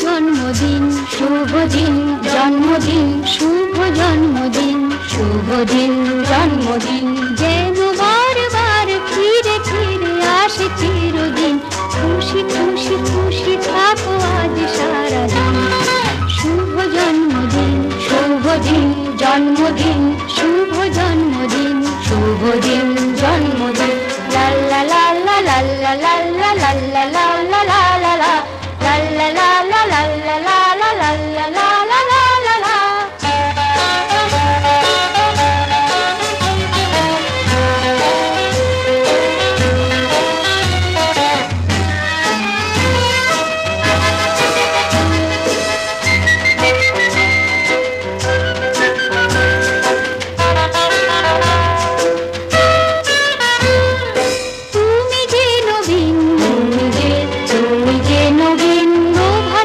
জন্মদিন, শুভ দিন জন্মদিন, শুভ জন্মদিন, শুভ দিন জন্মদিন। যেন বারবার ফিরে ফিরে আসে চিরদিন, খুশি খুশি খুশি থাকো আজ সারাদিন। শুভ জন্মদিন, শুভ দিন জন্মদিন,